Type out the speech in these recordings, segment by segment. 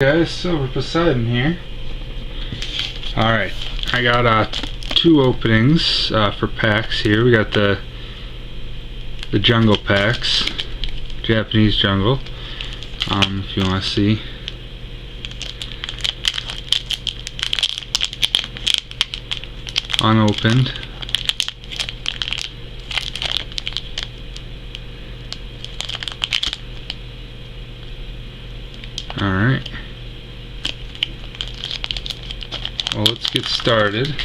Guys, Silver Poseidon here. Alright, I got two openings for packs here. We got the jungle packs, Japanese jungle, if you want to see. Unopened. Alright. Well, let's get started.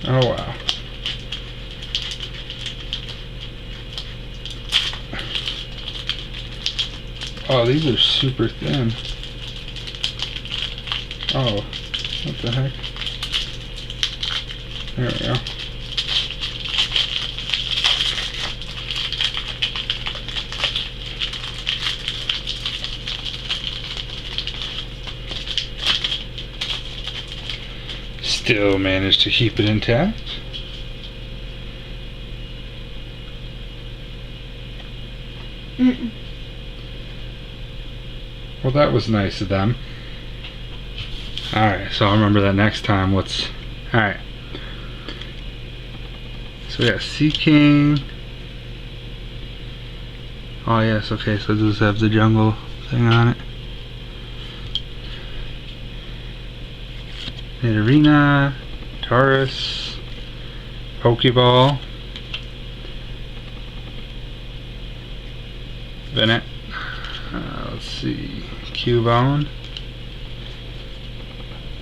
Oh wow. Oh, these are super thin. Oh, what the heck? There we go. Still managed to keep it intact. Well, that was nice of them. Alright, so I'll remember that next time. Alright. So we got Sea King. Oh yes, okay, so does have the jungle thing on it. Arena, Taurus, Pokeball, Bennett, let's see, Cubone,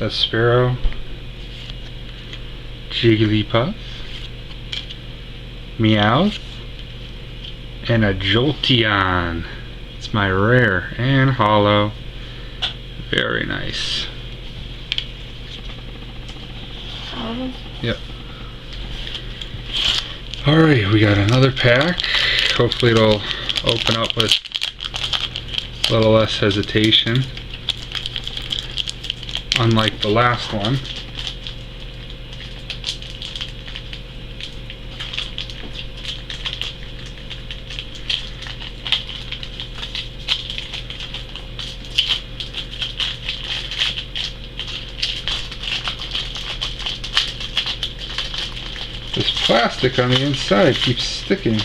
Sparrow, Jigglypuff, Meowth, and a Jolteon. It's my rare and hollow. Very nice. Yep. Alright, we got another pack. Hopefully it'll open up with a little less hesitation, unlike the last one. This plastic on the inside keeps sticking.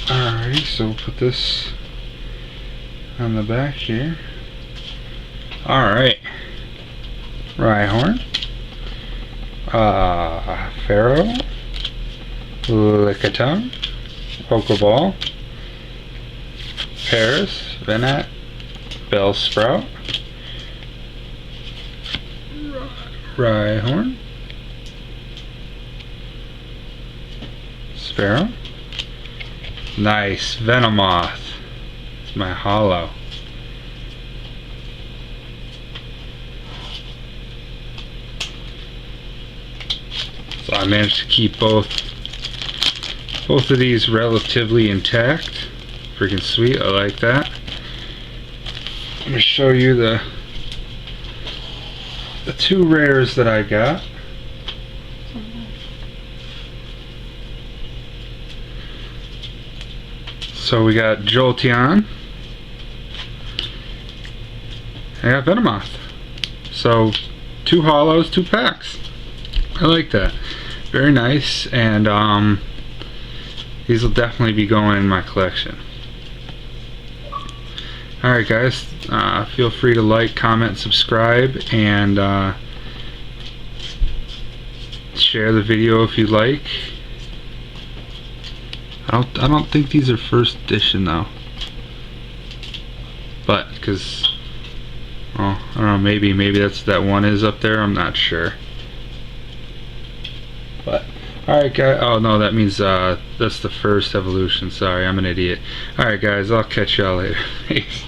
Alrighty, so we'll put this on the back here. Alright. Rhyhorn. Pharaoh. Lickitung. Pokeball, Paris, Venat, Bellsprout, Rhyhorn, Sparrow, nice, Venomoth, it's my hollow. So I managed to keep both of these relatively intact. Freaking sweet, I like that. Let me show you the two rares that I got. So we got Jolteon. I got Venomoth. So 2 hollows, 2 packs. I like that. Very nice, and these will definitely be going in my collection. Alright guys, feel free to like, comment, subscribe, and share the video if you like. I don't think these are first edition though. But, because, well, I don't know, maybe that one is up there, I'm not sure. But alright guys, oh no, that means that's the first evolution. Sorry, I'm an idiot. Alright guys, I'll catch y'all later. Peace.